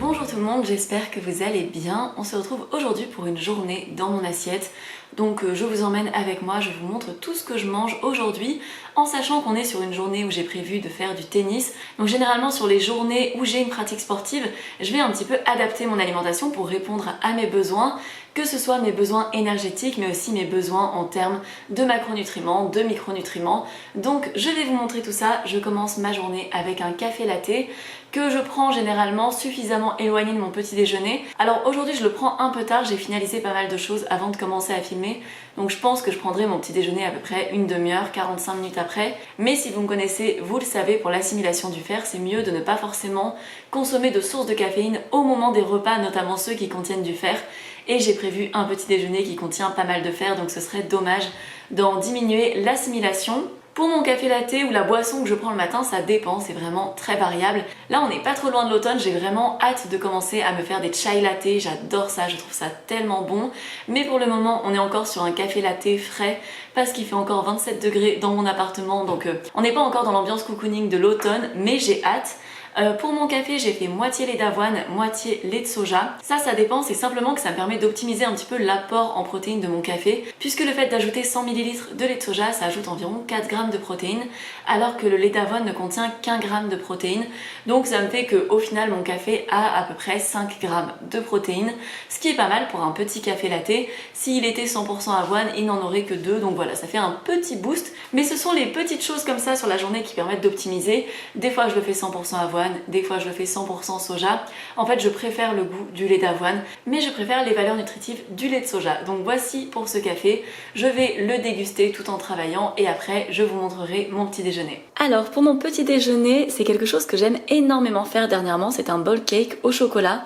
Bonjour tout le monde, j'espère que vous allez bien. On se retrouve aujourd'hui pour une journée dans mon assiette. Donc je vous emmène avec moi, je vous montre tout ce que je mange aujourd'hui en sachant qu'on est sur une journée où j'ai prévu de faire du tennis. Donc généralement sur les journées où j'ai une pratique sportive, je vais un petit peu adapter mon alimentation pour répondre à mes besoins, que ce soit mes besoins énergétiques mais aussi mes besoins en termes de macronutriments, de micronutriments. Donc je vais vous montrer tout ça. Je commence ma journée avec un café latte que je prends généralement suffisamment éloigné de mon petit déjeuner. Alors aujourd'hui je le prends un peu tard, j'ai finalisé pas mal de choses avant de commencer à filmer, donc je pense que je prendrai mon petit déjeuner à peu près une demi-heure, 45 minutes après. Mais si vous me connaissez, vous le savez, pour l'assimilation du fer, c'est mieux de ne pas forcément consommer de sources de caféine au moment des repas, notamment ceux qui contiennent du fer. Et j'ai prévu un petit déjeuner qui contient pas mal de fer, donc ce serait dommage d'en diminuer l'assimilation. Pour mon café latte ou la boisson que je prends le matin, ça dépend, c'est vraiment très variable. Là, on n'est pas trop loin de l'automne, j'ai vraiment hâte de commencer à me faire des chai latte, j'adore ça, je trouve ça tellement bon. Mais pour le moment, on est encore sur un café latte frais parce qu'il fait encore 27 degrés dans mon appartement, donc on n'est pas encore dans l'ambiance cocooning de l'automne, mais j'ai hâte. Pour mon café, j'ai fait moitié lait d'avoine, moitié lait de soja. Ça dépend, c'est simplement que ça me permet d'optimiser un petit peu l'apport en protéines de mon café, puisque le fait d'ajouter 100 ml de lait de soja, ça ajoute environ 4 grammes de protéines, alors que le lait d'avoine ne contient qu'1 gramme de protéines. Donc ça me fait qu'au final, mon café a à peu près 5 grammes de protéines, ce qui est pas mal pour un petit café latte. S'il était 100% avoine, il n'en aurait que 2, donc voilà, ça fait un petit boost. Mais ce sont les petites choses comme ça sur la journée qui permettent d'optimiser. Des fois, je le fais 100% avoine, des fois je le fais 100% soja. En fait je préfère le goût du lait d'avoine, mais je préfère les valeurs nutritives du lait de soja. Donc voici pour ce café, je vais le déguster tout en travaillant et après je vous montrerai mon petit déjeuner. Alors pour mon petit déjeuner, c'est quelque chose que j'aime énormément faire dernièrement, c'est un bowl cake au chocolat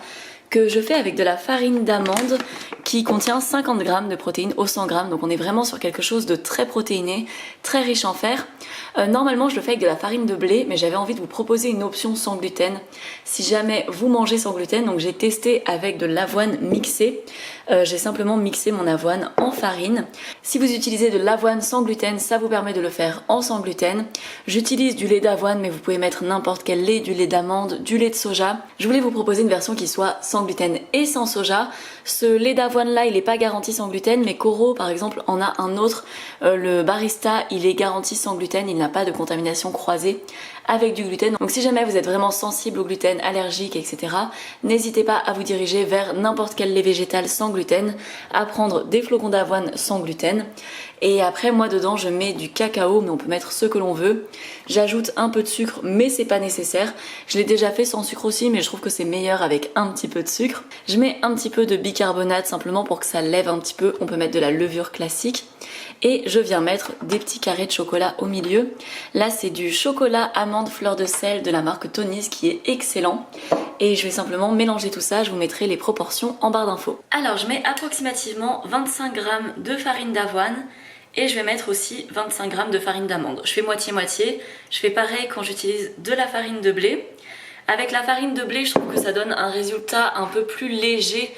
que je fais avec de la farine d'amande qui contient 50 grammes de protéines au 100 grammes, donc on est vraiment sur quelque chose de très protéiné, très riche en fer. Normalement je le fais avec de la farine de blé, mais j'avais envie de vous proposer une option sans gluten si jamais vous mangez sans gluten. Donc j'ai testé avec de l'avoine mixée, j'ai simplement mixé mon avoine en farine. Si vous utilisez de l'avoine sans gluten, ça vous permet de le faire en sans gluten. J'utilise du lait d'avoine, mais vous pouvez mettre n'importe quel lait, du lait d'amande, du lait de soja. Je voulais vous proposer une version qui soit sans gluten et sans soja. Ce lait d'avoine là, il n'est pas garanti sans gluten, mais Coro par exemple en a un autre. Le barista, il est garanti sans gluten, il n'a pas de contamination croisée avec du gluten. Donc si jamais vous êtes vraiment sensible au gluten, allergique, etc., n'hésitez pas à vous diriger vers n'importe quel lait végétal sans gluten, à prendre des flocons d'avoine sans gluten. Et après moi dedans je mets du cacao, mais on peut mettre ce que l'on veut. J'ajoute un peu de sucre, mais c'est pas nécessaire. Je l'ai déjà fait sans sucre aussi, mais je trouve que c'est meilleur avec un petit peu de sucre. Je mets un petit peu de bicarbonate simplement pour que ça lève un petit peu. On peut mettre de la levure classique. Et je viens mettre des petits carrés de chocolat au milieu. Là c'est du chocolat amande fleur de sel de la marque Tony's qui est excellent. Et je vais simplement mélanger tout ça, je vous mettrai les proportions en barre d'infos. Alors je mets approximativement 25 g de farine d'avoine et je vais mettre aussi 25 g de farine d'amande. Je fais moitié-moitié, je fais pareil quand j'utilise de la farine de blé. Avec la farine de blé, je trouve que ça donne un résultat un peu plus léger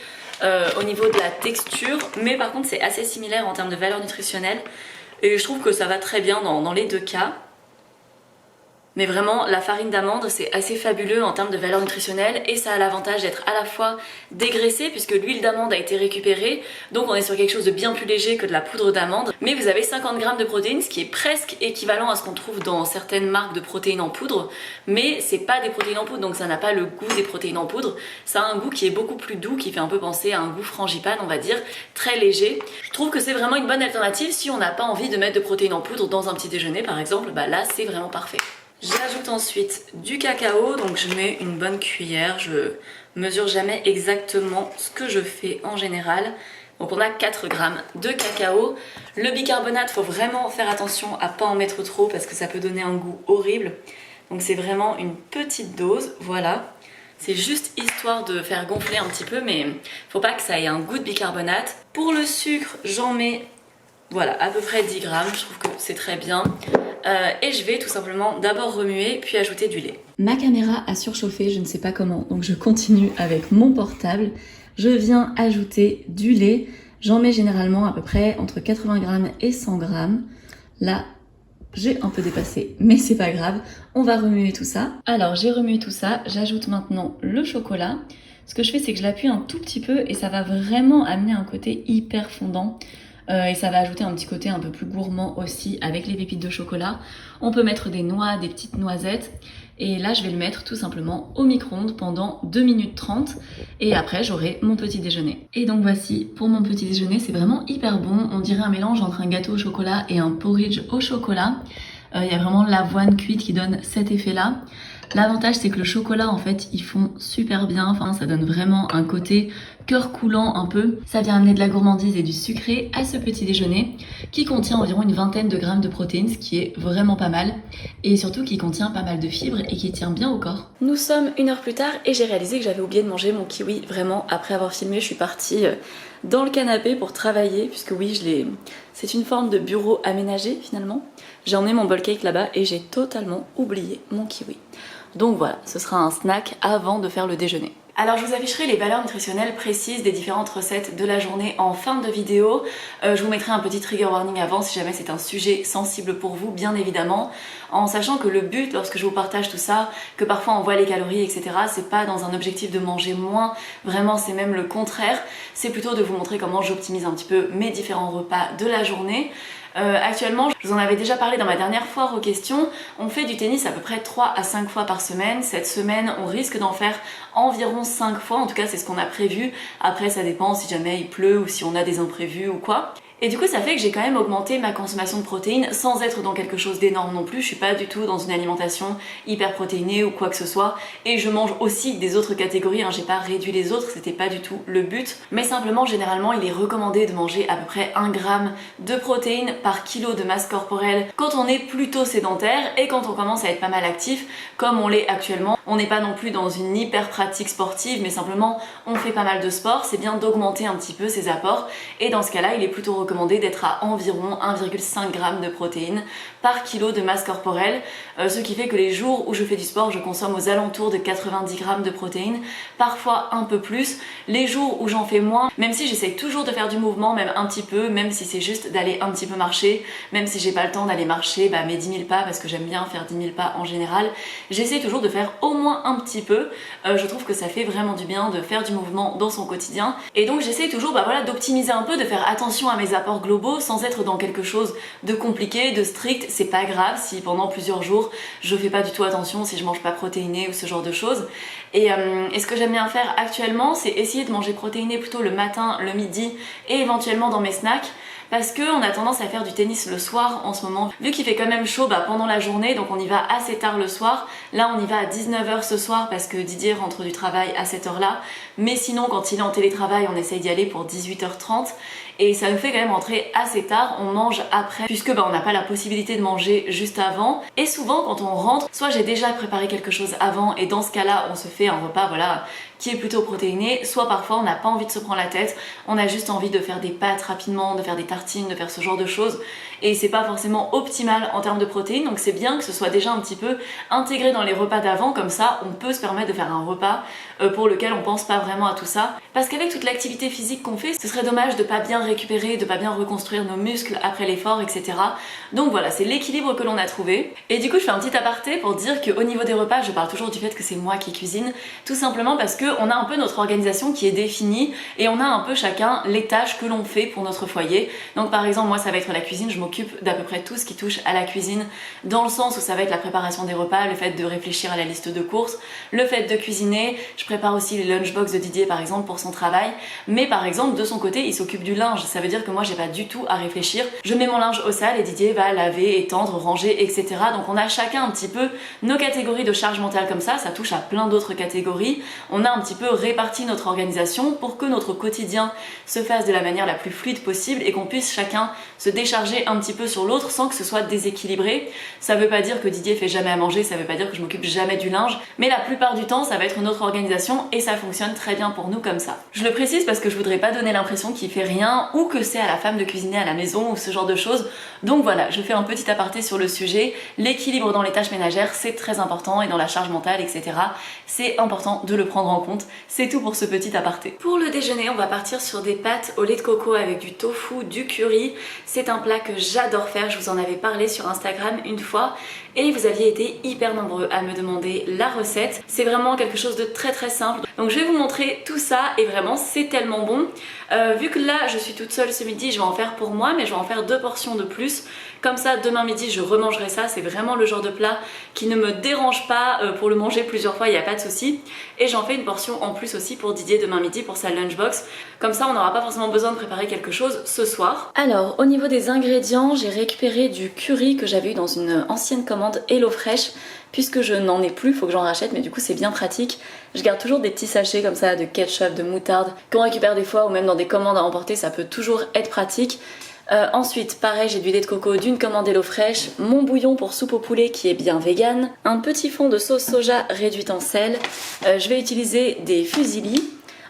au niveau de la texture, mais par contre c'est assez similaire en termes de valeur nutritionnelle et je trouve que ça va très bien dans les deux cas. Mais vraiment, la farine d'amande, c'est assez fabuleux en termes de valeur nutritionnelle et ça a l'avantage d'être à la fois dégraissé puisque l'huile d'amande a été récupérée, donc on est sur quelque chose de bien plus léger que de la poudre d'amande. Mais vous avez 50 g de protéines, ce qui est presque équivalent à ce qu'on trouve dans certaines marques de protéines en poudre, mais c'est pas des protéines en poudre, donc ça n'a pas le goût des protéines en poudre. Ça a un goût qui est beaucoup plus doux, qui fait un peu penser à un goût frangipane, on va dire, très léger. Je trouve que c'est vraiment une bonne alternative si on n'a pas envie de mettre de protéines en poudre dans un petit déjeuner par exemple, bah là c'est vraiment parfait. J'ajoute ensuite du cacao, donc je mets une bonne cuillère, je mesure jamais exactement ce que je fais en général. Donc on a 4 g de cacao. Le bicarbonate, faut vraiment faire attention à pas en mettre trop parce que ça peut donner un goût horrible. Donc c'est vraiment une petite dose, voilà. C'est juste histoire de faire gonfler un petit peu, mais faut pas que ça ait un goût de bicarbonate. Pour le sucre, j'en mets voilà, à peu près 10 g, je trouve que c'est très bien. Et je vais tout simplement d'abord remuer puis ajouter du lait. Ma caméra a surchauffé, je ne sais pas comment, donc je continue avec mon portable. Je viens ajouter du lait, j'en mets généralement à peu près entre 80 g et 100 g. Là, j'ai un peu dépassé, mais c'est pas grave, on va remuer tout ça. Alors j'ai remué tout ça, j'ajoute maintenant le chocolat. ce que je fais c'est que je l'appuie un tout petit peu et ça va vraiment amener un côté hyper fondant. Et ça va ajouter un petit côté un peu plus gourmand aussi avec les pépites de chocolat. On peut mettre des noix, des petites noisettes. Et là, je vais le mettre tout simplement au micro-ondes pendant 2 minutes 30. Et après, j'aurai mon petit déjeuner. Et donc voici, pour mon petit déjeuner, c'est vraiment hyper bon. On dirait un mélange entre un gâteau au chocolat et un porridge au chocolat. Il y a vraiment l'avoine cuite qui donne cet effet-là. L'avantage, c'est que le chocolat, en fait, ils font super bien. Enfin, ça donne vraiment un côté cœur coulant un peu. Ça vient amener de la gourmandise et du sucré à ce petit déjeuner qui contient environ une vingtaine de grammes de protéines, ce qui est vraiment pas mal. Et surtout qui contient pas mal de fibres et qui tient bien au corps. Nous sommes 1 heure plus tard et j'ai réalisé que j'avais oublié de manger mon kiwi. Vraiment, après avoir filmé, je suis partie dans le canapé pour travailler, puisque oui, c'est une forme de bureau aménagé finalement. J'ai emmené mon bowl cake là-bas et j'ai totalement oublié mon kiwi. Donc voilà, ce sera un snack avant de faire le déjeuner. Alors je vous afficherai les valeurs nutritionnelles précises des différentes recettes de la journée en fin de vidéo. Je vous mettrai un petit trigger warning avant si jamais c'est un sujet sensible pour vous, bien évidemment. En sachant que le but lorsque je vous partage tout ça, que parfois on voit les calories, etc., c'est pas dans un objectif de manger moins, vraiment c'est même le contraire. C'est plutôt de vous montrer comment j'optimise un petit peu mes différents repas de la journée. Actuellement, je vous en avais déjà parlé dans ma dernière foire aux questions, on fait du tennis à peu près 3 à 5 fois par semaine. Cette semaine, on risque d'en faire environ 5 fois, en tout cas c'est ce qu'on a prévu. Après ça dépend si jamais il pleut ou si on a des imprévus ou quoi. Et du coup ça fait que j'ai quand même augmenté ma consommation de protéines sans être dans quelque chose d'énorme non plus. Je suis pas du tout dans une alimentation hyper protéinée ou quoi que ce soit. Et je mange aussi des autres catégories, j'ai pas réduit les autres, c'était pas du tout le but. Mais simplement généralement il est recommandé de manger à peu près 1 gramme de protéines par kilo de masse corporelle quand on est plutôt sédentaire et quand on commence à être pas mal actif comme on l'est actuellement. On n'est pas non plus dans une hyper pratique sportive mais simplement on fait pas mal de sport, c'est bien d'augmenter un petit peu ses apports et dans ce cas là il est plutôt recommandé d'être à environ 1,5 g de protéines par kilo de masse corporelle, ce qui fait que les jours où je fais du sport, je consomme aux alentours de 90 g de protéines, parfois un peu plus. Les jours où j'en fais moins, même si j'essaie toujours de faire du mouvement, même un petit peu, même si c'est juste d'aller un petit peu marcher, même si j'ai pas le temps d'aller marcher mes 10 000 pas, parce que j'aime bien faire 10 000 pas en général, j'essaie toujours de faire au moins un petit peu. Je trouve que ça fait vraiment du bien de faire du mouvement dans son quotidien, et donc j'essaie toujours d'optimiser un peu, de faire attention à mes apports globaux sans être dans quelque chose de compliqué, de strict. C'est pas grave si pendant plusieurs jours je fais pas du tout attention, si je mange pas protéiné ou ce genre de choses. Et ce que j'aime bien faire actuellement, c'est essayer de manger protéiné plutôt le matin, le midi et éventuellement dans mes snacks. Parce qu'on a tendance à faire du tennis le soir en ce moment, vu qu'il fait quand même chaud pendant la journée, donc on y va assez tard le soir. Là on y va à 19 h ce soir parce que Didier rentre du travail à cette heure-là, mais sinon quand il est en télétravail on essaye d'y aller pour 18 h 30 et ça nous fait quand même rentrer assez tard. On mange après puisque on n'a pas la possibilité de manger juste avant, et souvent quand on rentre, soit j'ai déjà préparé quelque chose avant et dans ce cas-là on se fait un repas qui est plutôt protéiné, soit parfois on n'a pas envie de se prendre la tête, on a juste envie de faire des pâtes rapidement, de faire des tartines, de faire ce genre de choses, et c'est pas forcément optimal en termes de protéines, donc c'est bien que ce soit déjà un petit peu intégré dans les repas d'avant, comme ça on peut se permettre de faire un repas pour lequel on pense pas vraiment à tout ça, parce qu'avec toute l'activité physique qu'on fait, ce serait dommage de pas bien récupérer, de pas bien reconstruire nos muscles après l'effort, etc. Donc voilà, c'est l'équilibre que l'on a trouvé. Et du coup je fais un petit aparté pour dire qu'au niveau des repas, je parle toujours du fait que c'est moi qui cuisine, tout simplement parce que on a un peu notre organisation qui est définie et on a un peu chacun les tâches que l'on fait pour notre foyer. Donc par exemple moi ça va être la cuisine, je m'occupe d'à peu près tout ce qui touche à la cuisine, dans le sens où ça va être la préparation des repas, le fait de réfléchir à la liste de courses, le fait de cuisiner, je prépare aussi les lunchbox de Didier par exemple pour son travail, mais par exemple de son côté il s'occupe du linge, ça veut dire que moi j'ai pas du tout à réfléchir, je mets mon linge au sale et Didier va laver, étendre, ranger, etc. Donc on a chacun un petit peu nos catégories de charge mentale comme ça touche à plein d'autres catégories, on a un petit peu réparti notre organisation pour que notre quotidien se fasse de la manière la plus fluide possible et qu'on puisse chacun se décharger un petit peu sur l'autre sans que ce soit déséquilibré. Ça veut pas dire que Didier fait jamais à manger, ça veut pas dire que je m'occupe jamais du linge, mais la plupart du temps ça va être notre organisation et ça fonctionne très bien pour nous comme ça. Je le précise parce que je voudrais pas donner l'impression qu'il fait rien ou que c'est à la femme de cuisiner à la maison ou ce genre de choses. Donc voilà, je fais un petit aparté sur le sujet. L'équilibre dans les tâches ménagères c'est très important et dans la charge mentale, etc. c'est important de le prendre en compte. C'est tout pour ce petit aparté. Pour le déjeuner, on va partir sur des pâtes au lait de coco avec du tofu, du du curry. C'est un plat que j'adore faire, je vous en avais parlé sur Instagram une fois et vous aviez été hyper nombreux à me demander la recette. C'est vraiment quelque chose de très simple. Donc je vais vous montrer tout ça et vraiment c'est tellement bon. Vu que là je suis toute seule ce midi, je vais en faire pour moi mais je vais en faire 2 portions de plus. Comme ça demain midi je remangerai ça, c'est vraiment le genre de plat qui ne me dérange pas pour le manger plusieurs fois, il n'y a pas de souci. Et j'en fais une portion en plus aussi pour Didier demain midi pour sa lunchbox. Comme ça on n'aura pas forcément besoin de préparer quelque chose ce soir. Alors au niveau des ingrédients, j'ai récupéré du curry que j'avais eu dans une ancienne commande HelloFresh. Puisque je n'en ai plus, il faut que j'en rachète, mais du coup c'est bien pratique. Je garde toujours des petits sachets comme ça de ketchup, de moutarde, qu'on récupère des fois ou même dans des commandes à emporter, ça peut toujours être pratique. Ensuite, pareil, j'ai du lait de coco d'une commande HelloFresh, mon bouillon pour soupe au poulet qui est bien vegan, un petit fond de sauce soja réduite en sel, je vais utiliser des fusilli.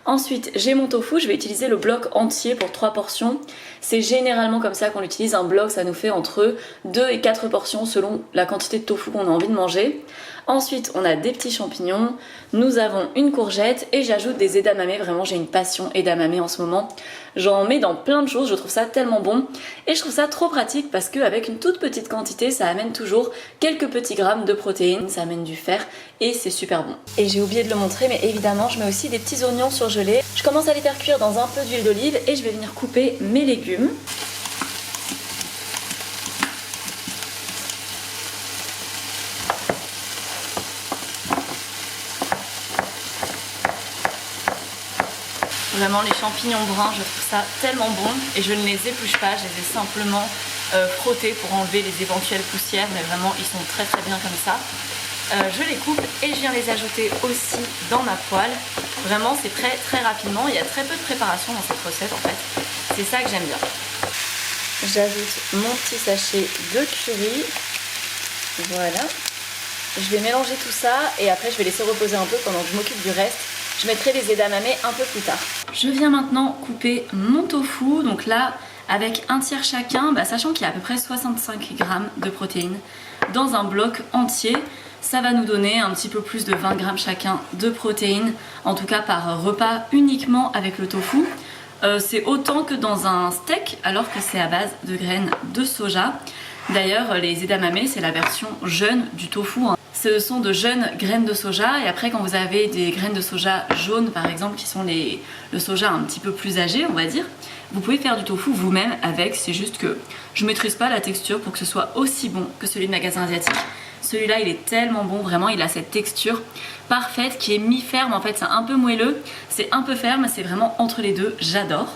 Ensuite, j'ai mon tofu, je vais utiliser le bloc entier pour 3 portions. C'est généralement comme ça qu'on l'utilise, un bloc ça nous fait entre 2 et 4 portions selon la quantité de tofu qu'on a envie de manger. Ensuite, on a des petits champignons, nous avons une courgette et j'ajoute des edamame, vraiment j'ai une passion edamame en ce moment. J'en mets dans plein de choses, je trouve ça tellement bon et je trouve ça trop pratique parce qu'avec une toute petite quantité, ça amène toujours quelques petits grammes de protéines, ça amène du fer et c'est super bon. Et j'ai oublié de le montrer mais évidemment je mets aussi des petits oignons surgelés. Je commence à les faire cuire dans un peu d'huile d'olive et je vais venir couper mes légumes. Vraiment les champignons bruns, je trouve ça tellement bon et je ne les épluche pas, je les ai simplement frottés pour enlever les éventuelles poussières, mais vraiment ils sont très bien comme ça. Je les coupe et je viens les ajouter aussi dans ma poêle. Vraiment c'est très rapidement, il y a très peu de préparation dans cette recette en fait, c'est ça que j'aime bien. J'ajoute mon petit sachet de curry, voilà. Je vais mélanger tout ça et après je vais laisser reposer un peu pendant que je m'occupe du reste. Je mettrai les edamame un peu plus tard. Je viens maintenant couper mon tofu, donc là avec un tiers chacun, sachant qu'il y a à peu près 65 grammes de protéines dans un bloc entier. Ça va nous donner un petit peu plus de 20 grammes chacun de protéines, en tout cas par repas uniquement avec le tofu. C'est autant que dans un steak alors que c'est à base de graines de soja. D'ailleurs les edamame c'est la version jeune du tofu. Ce sont de jeunes graines de soja et après quand vous avez des graines de soja jaunes par exemple qui sont le soja un petit peu plus âgé on va dire, vous pouvez faire du tofu vous-même avec, c'est juste que je maîtrise pas la texture pour que ce soit aussi bon que celui de magasin asiatique. Celui-là il est tellement bon, vraiment il a cette texture parfaite qui est mi-ferme en fait, c'est un peu moelleux, c'est un peu ferme, c'est vraiment entre les deux, j'adore.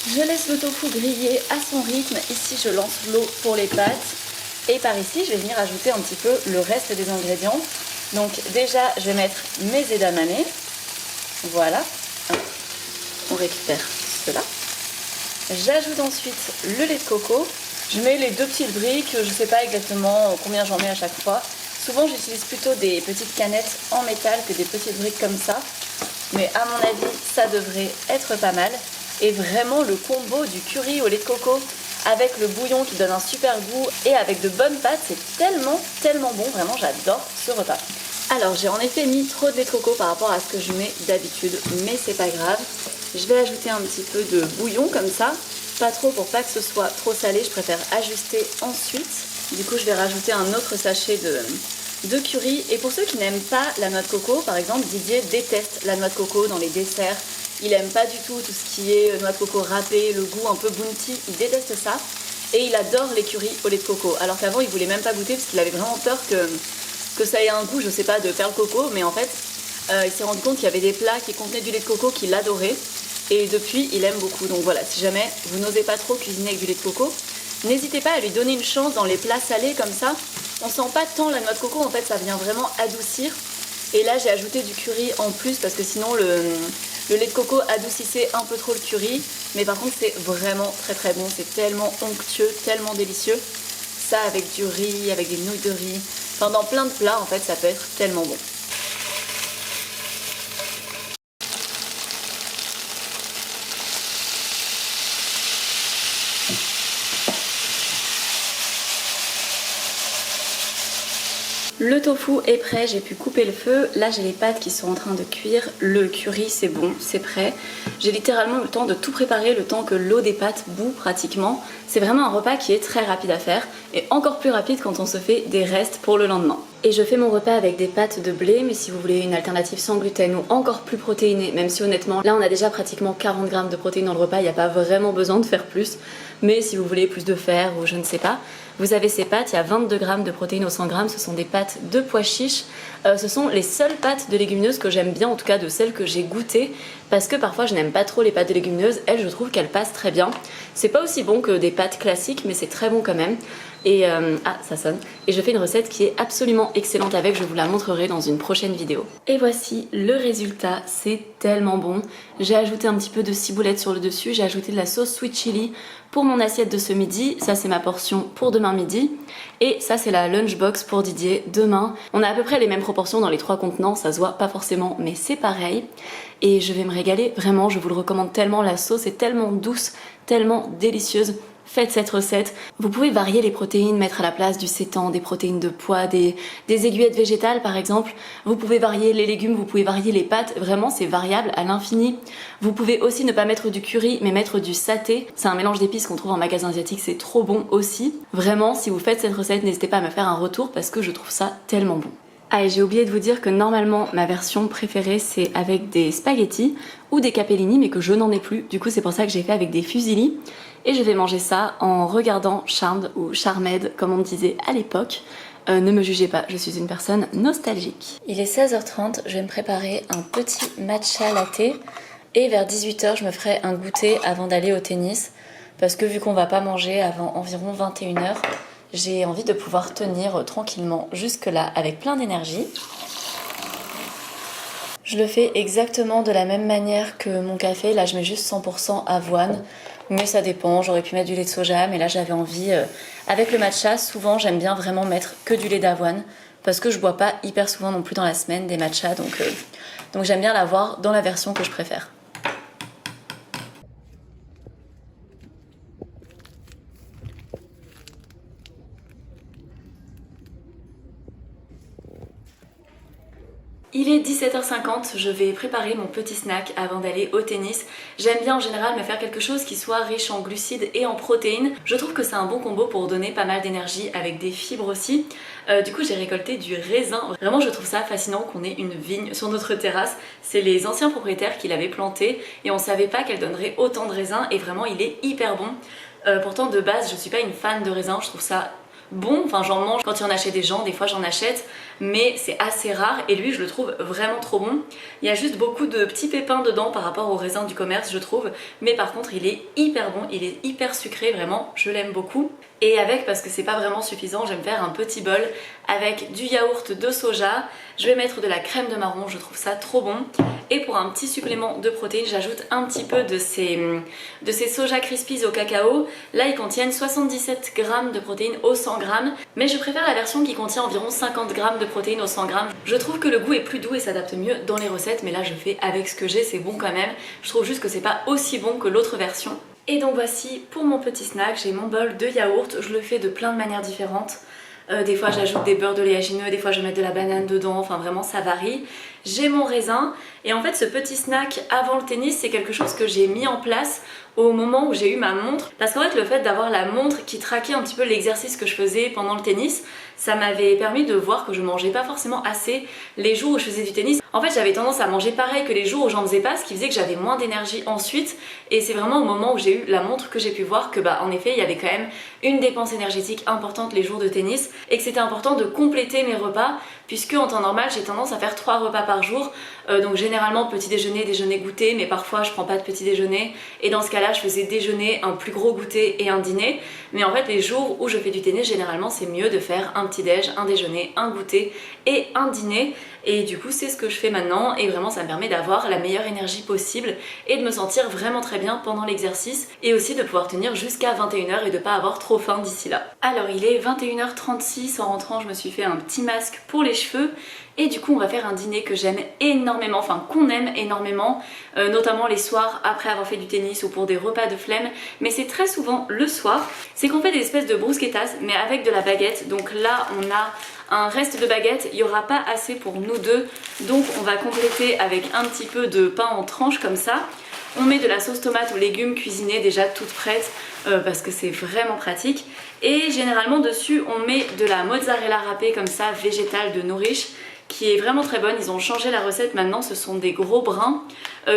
Je laisse le tofu griller à son rythme, ici je lance l'eau pour les pâtes et par ici je vais venir ajouter un petit peu le reste des ingrédients. Donc déjà je vais mettre mes edamame, voilà, on récupère cela. J'ajoute ensuite le lait de coco, je mets les 2 petites briques, je ne sais pas exactement combien j'en mets à chaque fois. Souvent j'utilise plutôt des petites canettes en métal que des petites briques comme ça, mais à mon avis ça devrait être pas mal. Et vraiment le combo du curry au lait de coco avec le bouillon qui donne un super goût et avec de bonnes pâtes, c'est tellement bon, vraiment j'adore ce repas. Alors j'ai en effet mis trop de lait de coco par rapport à ce que je mets d'habitude, mais c'est pas grave. Je vais ajouter un petit peu de bouillon comme ça, pas trop pour pas que ce soit trop salé, je préfère ajuster ensuite. Du coup je vais rajouter un autre sachet de curry. Et pour ceux qui n'aiment pas la noix de coco, par exemple Didier déteste la noix de coco dans les desserts. Il aime pas du tout ce qui est noix de coco râpée, le goût un peu bounty, il déteste ça. Et il adore les currys au lait de coco. Alors qu'avant il voulait même pas goûter parce qu'il avait vraiment peur que ça ait un goût, je sais pas, de perles coco. Mais en fait, il s'est rendu compte qu'il y avait des plats qui contenaient du lait de coco qu'il adorait. Et depuis, il aime beaucoup. Donc voilà, si jamais vous n'osez pas trop cuisiner avec du lait de coco, n'hésitez pas à lui donner une chance dans les plats salés comme ça. On sent pas tant la noix de coco, en fait ça vient vraiment adoucir. Et là j'ai ajouté du curry en plus parce que sinon le lait de coco adoucissait un peu trop le curry. Mais par contre c'est vraiment très bon, c'est tellement onctueux, tellement délicieux. Ça avec du riz, avec des nouilles de riz, enfin dans plein de plats en fait ça peut être tellement bon. Le tofu est prêt, j'ai pu couper le feu. Là j'ai les pâtes qui sont en train de cuire. Le curry c'est bon, c'est prêt. J'ai littéralement eu le temps de tout préparer, le temps que l'eau des pâtes bout pratiquement. C'est vraiment un repas qui est très rapide à faire et encore plus rapide quand on se fait des restes pour le lendemain. Et je fais mon repas avec des pâtes de blé, mais si vous voulez une alternative sans gluten ou encore plus protéinée, même si honnêtement là on a déjà pratiquement 40 grammes de protéines dans le repas, il n'y a pas vraiment besoin de faire plus. Mais si vous voulez plus de fer ou je ne sais pas, vous avez ces pâtes, il y a 22 grammes de protéines au 100 grammes, ce sont des pâtes de pois chiches. Ce sont les seules pâtes de légumineuses que j'aime bien, en tout cas de celles que j'ai goûtées, parce que parfois je n'aime pas trop les pâtes de légumineuses, elles je trouve qu'elles passent très bien. C'est pas aussi bon que des pâtes classiques, mais c'est très bon quand même. Et ça sonne. Et je fais une recette qui est absolument excellente avec, je vous la montrerai dans une prochaine vidéo. Et voici le résultat, c'est tellement bon. J'ai ajouté un petit peu de ciboulette sur le dessus, j'ai ajouté de la sauce sweet chili pour mon assiette de ce midi. Ça c'est ma portion pour demain midi. Et ça c'est la lunchbox pour Didier demain. On a à peu près les mêmes proportions dans les 3 contenants, ça se voit pas forcément, mais c'est pareil. Et je vais me régaler, vraiment, je vous le recommande tellement, la sauce est tellement douce, tellement délicieuse. Faites cette recette. Vous pouvez varier les protéines, mettre à la place du sétan, des protéines de pois, des aiguillettes végétales par exemple. Vous pouvez varier les légumes, vous pouvez varier les pâtes. Vraiment, c'est variable à l'infini. Vous pouvez aussi ne pas mettre du curry, mais mettre du saté. C'est un mélange d'épices qu'on trouve en magasin asiatique, c'est trop bon aussi. Vraiment, si vous faites cette recette, n'hésitez pas à me faire un retour parce que je trouve ça tellement bon. Ah et j'ai oublié de vous dire que normalement ma version préférée c'est avec des spaghettis ou des capellini mais que je n'en ai plus, du coup c'est pour ça que j'ai fait avec des fusilli et je vais manger ça en regardant Charmed ou Charmed comme on disait à l'époque. Ne me jugez pas, je suis une personne nostalgique. Il est 16h30, je vais me préparer un petit matcha latte et vers 18h je me ferai un goûter avant d'aller au tennis parce que vu qu'on va pas manger avant environ 21h, j'ai envie de pouvoir tenir tranquillement jusque-là avec plein d'énergie. Je le fais exactement de la même manière que mon café. Là, je mets juste 100% avoine. Mais ça dépend, j'aurais pu mettre du lait de soja. Mais là, j'avais envie... Avec le matcha, souvent, j'aime bien vraiment mettre que du lait d'avoine. Parce que je bois pas hyper souvent non plus dans la semaine des matchas. Donc j'aime bien l'avoir dans la version que je préfère. Il est 17h50, je vais préparer mon petit snack avant d'aller au tennis. J'aime bien en général me faire quelque chose qui soit riche en glucides et en protéines. Je trouve que c'est un bon combo pour donner pas mal d'énergie avec des fibres aussi. Du coup j'ai récolté du raisin. Vraiment je trouve ça fascinant qu'on ait une vigne sur notre terrasse. C'est les anciens propriétaires qui l'avaient plantée et on savait pas qu'elle donnerait autant de raisin et vraiment il est hyper bon. Pourtant de base je suis pas une fan de raisin, je trouve ça bon, enfin j'en mange quand il y en a chez des gens, des fois j'en achète, mais c'est assez rare et lui je le trouve vraiment trop bon. Il y a juste beaucoup de petits pépins dedans par rapport au raisin du commerce je trouve, mais par contre il est hyper bon, il est hyper sucré, vraiment je l'aime beaucoup. Et avec, parce que c'est pas vraiment suffisant, je vais me faire un petit bol avec du yaourt de soja, je vais mettre de la crème de marron, je trouve ça trop bon. Et pour un petit supplément de protéines, j'ajoute un petit peu de ces soja crispies au cacao. Là ils contiennent 77 grammes de protéines au 100 grammes, mais je préfère la version qui contient environ 50 grammes de protéines au 100 grammes. Je trouve que le goût est plus doux et s'adapte mieux dans les recettes, mais là je fais avec ce que j'ai, c'est bon quand même. Je trouve juste que c'est pas aussi bon que l'autre version. Et donc voici pour mon petit snack, j'ai mon bol de yaourt, je le fais de plein de manières différentes. Des fois j'ajoute des beurres d'oléagineux, des fois je vais mettre de la banane dedans, enfin vraiment ça varie. J'ai mon raisin et en fait ce petit snack avant le tennis c'est quelque chose que j'ai mis en place au moment où j'ai eu ma montre. Parce qu'en fait le fait d'avoir la montre qui traquait un petit peu l'exercice que je faisais pendant le tennis, ça m'avait permis de voir que je mangeais pas forcément assez les jours où je faisais du tennis. En fait j'avais tendance à manger pareil que les jours où j'en faisais pas, ce qui faisait que j'avais moins d'énergie ensuite. Et c'est vraiment au moment où j'ai eu la montre que j'ai pu voir que en effet il y avait quand même une dépense énergétique importante les jours de tennis et que c'était important de compléter mes repas puisque en temps normal j'ai tendance à faire 3 repas par jour, donc généralement petit déjeuner, déjeuner, goûter, mais parfois je prends pas de petit déjeuner et dans ce cas là je faisais déjeuner, un plus gros goûter et un dîner. Mais en fait les jours où je fais du tennis généralement c'est mieux de faire un petit déj, un déjeuner, un goûter et un dîner. Et du coup c'est ce que je fais maintenant et vraiment ça me permet d'avoir la meilleure énergie possible et de me sentir vraiment très bien pendant l'exercice et aussi de pouvoir tenir jusqu'à 21h et de pas avoir trop faim d'ici là. Alors il est 21h36, en rentrant je me suis fait un petit masque pour les cheveux et du coup on va faire un dîner que j'aime énormément, enfin qu'on aime énormément, notamment les soirs après avoir fait du tennis ou pour des repas de flemme, mais c'est très souvent le soir. C'est qu'on fait des espèces de bruschettas mais avec de la baguette. Donc là on a un reste de baguette, il n'y aura pas assez pour nous deux, donc on va compléter avec un petit peu de pain en tranches comme ça. On met de la sauce tomate aux légumes cuisinés déjà toute prête parce que c'est vraiment pratique. Et généralement dessus on met de la mozzarella râpée comme ça, végétale de Nourish, qui est vraiment très bonne. Ils ont changé la recette maintenant, ce sont des gros brins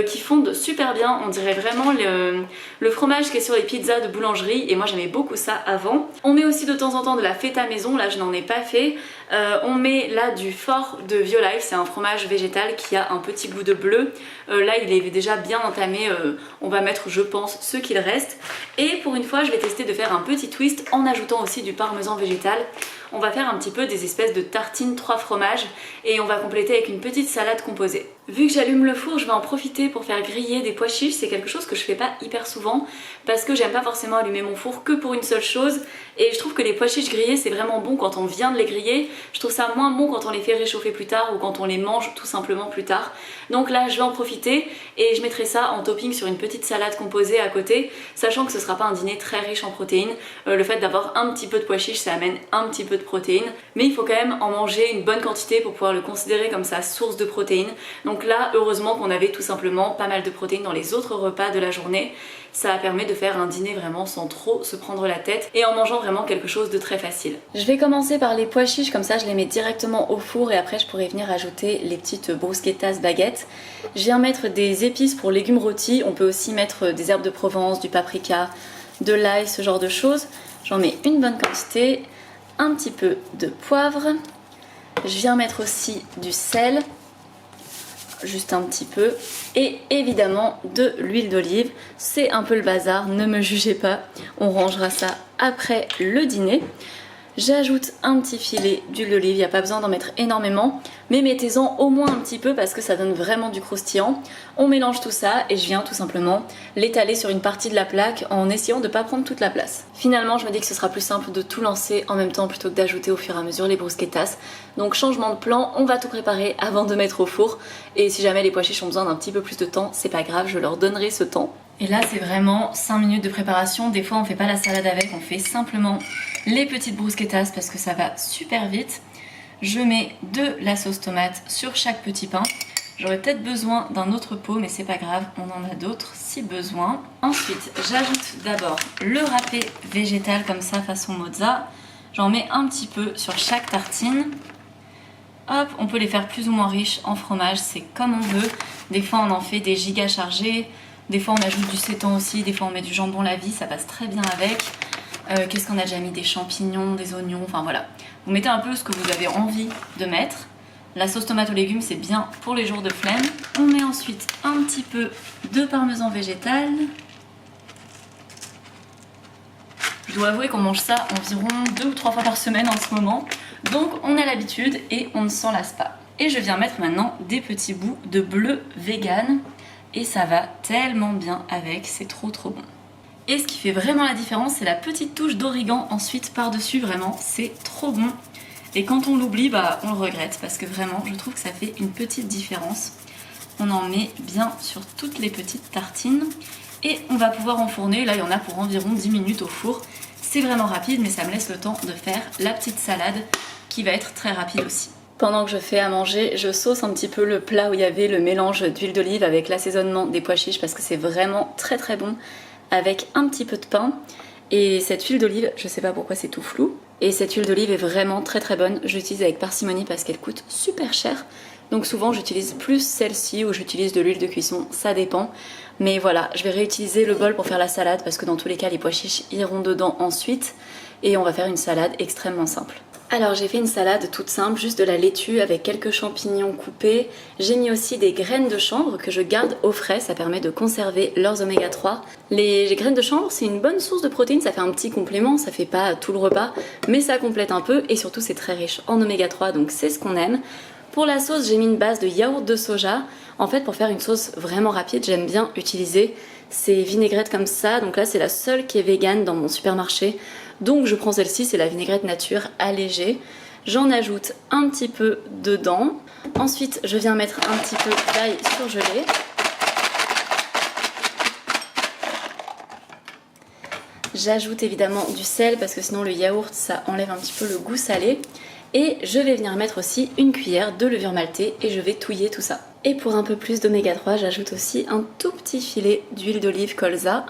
qui fondent super bien. On dirait vraiment le fromage qui est sur les pizzas de boulangerie et moi j'aimais beaucoup ça avant. On met aussi de temps en temps de la feta maison, là je n'en ai pas fait. On met là du fort de Violife, c'est un fromage végétal qui a un petit goût de bleu. Là il est déjà bien entamé, on va mettre je pense ce qu'il reste. Et pour une fois je vais tester de faire un petit twist en ajoutant aussi du parmesan végétal. On va faire un petit peu des espèces de tartines 3 fromages et on va compléter avec une petite salade composée. Vu que j'allume le four, je vais en profiter pour faire griller des pois chiches. C'est quelque chose que je fais pas hyper souvent parce que j'aime pas forcément allumer mon four que pour une seule chose et je trouve que les pois chiches grillés c'est vraiment bon quand on vient de les griller. Je trouve ça moins bon quand on les fait réchauffer plus tard ou quand on les mange tout simplement plus tard. Donc là je vais en profiter et je mettrai ça en topping sur une petite salade composée à côté, sachant que ce sera pas un dîner très riche en protéines. Le fait d'avoir un petit peu de pois chiches ça amène un petit peu de protéines, mais il faut quand même en manger une bonne quantité pour pouvoir le considérer comme sa source de protéines. Donc là heureusement qu'on avait tout simplement pas mal de protéines dans les autres repas de la journée. Ça permet de faire un dîner vraiment sans trop se prendre la tête et en mangeant vraiment quelque chose de très facile. Je vais commencer par les pois chiches, comme ça je les mets directement au four et après je pourrai venir ajouter les petites bruschettas baguettes. Je viens mettre des épices pour légumes rôtis, on peut aussi mettre des herbes de Provence, du paprika, de l'ail, ce genre de choses. J'en mets une bonne quantité, un petit peu de poivre, je viens mettre aussi du sel, juste un petit peu, et évidemment de l'huile d'olive. C'est un peu le bazar, ne me jugez pas, on rangera ça après le dîner. J'ajoute un petit filet d'huile d'olive, il n'y a pas besoin d'en mettre énormément, mais mettez-en au moins un petit peu parce que ça donne vraiment du croustillant. On mélange tout ça et je viens tout simplement l'étaler sur une partie de la plaque en essayant de ne pas prendre toute la place. Finalement, je me dis que ce sera plus simple de tout lancer en même temps plutôt que d'ajouter au fur et à mesure les bruschettas. Donc changement de plan, on va tout préparer avant de mettre au four. Et si jamais les pois chiches ont besoin d'un petit peu plus de temps, c'est pas grave, je leur donnerai ce temps. Et là c'est vraiment 5 minutes de préparation, des fois on fait pas la salade avec, on fait simplement les petites bruschettas parce que ça va super vite. Je mets de la sauce tomate sur chaque petit pain. J'aurais peut-être besoin d'un autre pot mais c'est pas grave, on en a d'autres si besoin. Ensuite j'ajoute d'abord le râpé végétal comme ça façon mozza. J'en mets un petit peu sur chaque tartine. Hop, on peut les faire plus ou moins riches en fromage, c'est comme on veut. Des fois on en fait des giga chargés. Des fois on ajoute du sétan aussi, des fois on met du jambon la vie, ça passe très bien avec. Qu'est-ce qu'on a déjà mis? Des champignons, des oignons, enfin voilà. Vous mettez un peu ce que vous avez envie de mettre. La sauce tomate aux légumes c'est bien pour les jours de flemme. On met ensuite un petit peu de parmesan végétal. Je dois avouer qu'on mange ça environ 2 ou 3 fois par semaine en ce moment. Donc on a l'habitude et on ne s'en lasse pas. Et je viens mettre maintenant des petits bouts de bleu vegan. Et ça va tellement bien avec, c'est trop bon. Et ce qui fait vraiment la différence, c'est la petite touche d'origan ensuite par-dessus, vraiment, c'est trop bon. Et quand on l'oublie, bah on le regrette parce que vraiment, je trouve que ça fait une petite différence. On en met bien sur toutes les petites tartines et on va pouvoir enfourner, là il y en a pour environ 10 minutes au four. C'est vraiment rapide mais ça me laisse le temps de faire la petite salade qui va être très rapide aussi. Pendant que je fais à manger, je sauce un petit peu le plat où il y avait le mélange d'huile d'olive avec l'assaisonnement des pois chiches parce que c'est vraiment très bon avec un petit peu de pain. Et cette huile d'olive, je sais pas pourquoi c'est tout flou, et cette huile d'olive est vraiment très bonne. Je l'utilise avec parcimonie parce qu'elle coûte super cher. Donc souvent j'utilise plus celle-ci ou j'utilise de l'huile de cuisson, ça dépend. Mais voilà, je vais réutiliser le bol pour faire la salade parce que dans tous les cas les pois chiches iront dedans ensuite. Et on va faire une salade extrêmement simple. Alors j'ai fait une salade toute simple, juste de la laitue avec quelques champignons coupés. J'ai mis aussi des graines de chanvre que je garde au frais, ça permet de conserver leurs oméga 3. Les graines de chanvre c'est une bonne source de protéines, ça fait un petit complément, ça fait pas tout le repas, mais ça complète un peu et surtout c'est très riche en oméga 3 donc c'est ce qu'on aime. Pour la sauce j'ai mis une base de yaourt de soja. En fait pour faire une sauce vraiment rapide j'aime bien utiliser ces vinaigrettes comme ça, donc là c'est la seule qui est végane dans mon supermarché. Donc je prends celle-ci, c'est la vinaigrette nature allégée. J'en ajoute un petit peu dedans. Ensuite, je viens mettre un petit peu d'ail surgelé. J'ajoute évidemment du sel parce que sinon le yaourt ça enlève un petit peu le goût salé. Et je vais venir mettre aussi une cuillère de levure maltée et je vais touiller tout ça. Et pour un peu plus d'oméga 3, j'ajoute aussi un tout petit filet d'huile d'olive colza.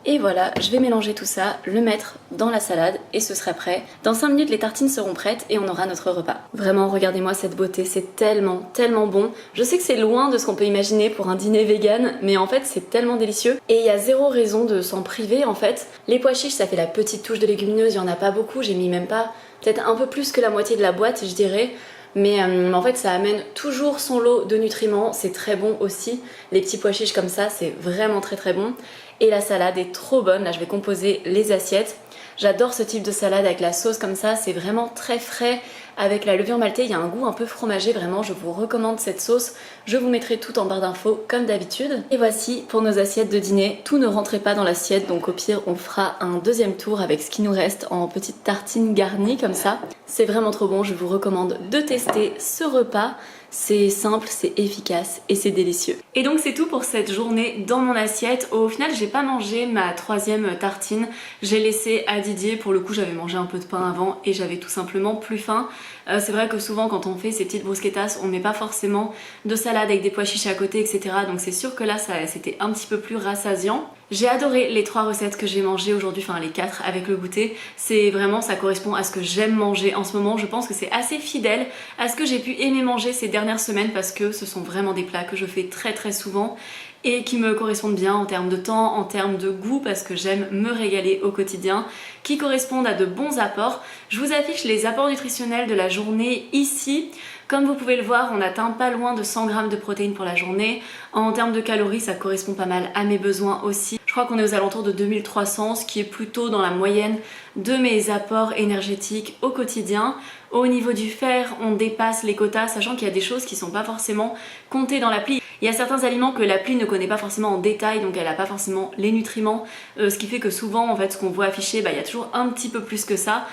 Et voilà, je vais mélanger tout ça, le mettre dans la salade et ce sera prêt. Dans 5 minutes, les tartines seront prêtes et on aura notre repas. Vraiment, regardez-moi cette beauté, c'est tellement, tellement bon. Je sais que c'est loin de ce qu'on peut imaginer pour un dîner vegan, mais en fait, c'est tellement délicieux. Et il y a zéro raison de s'en priver en fait. Les pois chiches, ça fait la petite touche de légumineuse, il n'y en a pas beaucoup, j'ai mis même pas, peut-être un peu plus que la moitié de la boîte, je dirais. Mais en fait ça amène toujours son lot de nutriments, c'est très bon aussi. Les petits pois chiches comme ça, c'est vraiment très très bon. Et la salade est trop bonne, là je vais composer les assiettes. J'adore ce type de salade avec la sauce comme ça, c'est vraiment très frais. Avec la levure maltée, il y a un goût un peu fromagé, vraiment je vous recommande cette sauce. Je vous mettrai tout en barre d'infos comme d'habitude. Et voici pour nos assiettes de dîner. Tout ne rentrait pas dans l'assiette, donc au pire on fera un deuxième tour avec ce qui nous reste en petites tartines garnies comme ça. C'est vraiment trop bon, je vous recommande de tester ce repas. C'est simple, c'est efficace et c'est délicieux. Et donc c'est tout pour cette journée dans mon assiette. Au final, j'ai pas mangé ma 3e tartine. J'ai laissé à Didier. Pour le coup, j'avais mangé un peu de pain avant et j'avais tout simplement plus faim. C'est vrai que souvent quand on fait ces petites bruschettas, on met pas forcément de salade avec des pois chiches à côté, etc. Donc c'est sûr que là, c'était un petit peu plus rassasiant. J'ai adoré les 3 recettes que j'ai mangées aujourd'hui, enfin les 4 avec le goûter. C'est vraiment, ça correspond à ce que j'aime manger en ce moment. Je pense que c'est assez fidèle à ce que j'ai pu aimer manger ces dernières semaines parce que ce sont vraiment des plats que je fais très très souvent et qui me correspondent bien en termes de temps, en termes de goût parce que j'aime me régaler au quotidien, qui correspondent à de bons apports. Je vous affiche les apports nutritionnels de la journée ici. Comme vous pouvez le voir, on n'atteint pas loin de 100 g de protéines pour la journée. En termes de calories, ça correspond pas mal à mes besoins aussi. Je crois qu'on est aux alentours de 2300, ce qui est plutôt dans la moyenne de mes apports énergétiques au quotidien. Au niveau du fer, on dépasse les quotas, sachant qu'il y a des choses qui ne sont pas forcément comptées dans l'appli. Il y a certains aliments que l'appli ne connaît pas forcément en détail, donc elle n'a pas forcément les nutriments, ce qui fait que souvent, en fait, ce qu'on voit affiché, il y a toujours un petit peu plus que ça.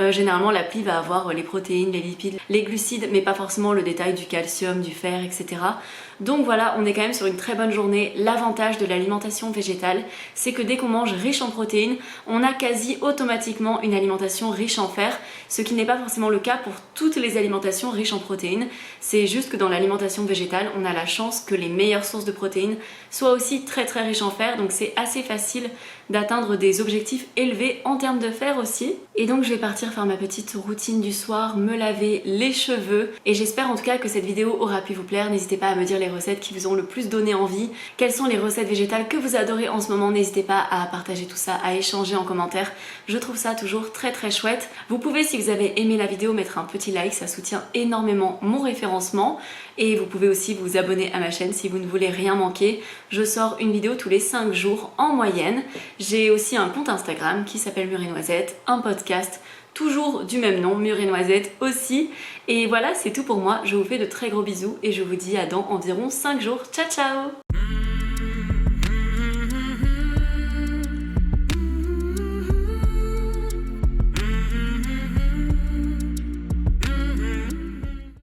Généralement, l'appli va avoir les protéines, les lipides, les glucides, mais pas forcément le détail du calcium, du fer, etc. Donc voilà, on est quand même sur une très bonne journée. L'avantage de l'alimentation végétale, c'est que dès qu'on mange riche en protéines, on a quasi automatiquement une alimentation riche en fer, ce qui n'est pas forcément le cas pour toutes les alimentations riches en protéines. C'est juste que dans l'alimentation végétale, on a la chance que les meilleures sources de protéines soient aussi très très riches en fer, donc c'est assez facile d'atteindre des objectifs élevés en termes de fer aussi. Et donc je vais partir faire ma petite routine du soir, me laver les cheveux, et j'espère en tout cas que cette vidéo aura pu vous plaire. N'hésitez pas à me dire les recettes qui vous ont le plus donné envie, quelles sont les recettes végétales que vous adorez en ce moment. N'hésitez pas à partager tout ça, à échanger en commentaire, je trouve ça toujours très très chouette. Vous pouvez, si vous avez aimé la vidéo, mettre un petit like, ça soutient énormément mon référencement, et vous pouvez aussi vous abonner à ma chaîne si vous ne voulez rien manquer. Je sors une vidéo tous les 5 jours en moyenne. J'ai aussi un compte Instagram qui s'appelle Mûre et Noisette, un podcast toujours du même nom, Mûre et Noisette aussi. Et voilà, c'est tout pour moi. Je vous fais de très gros bisous et je vous dis à dans environ 5 jours. Ciao ciao!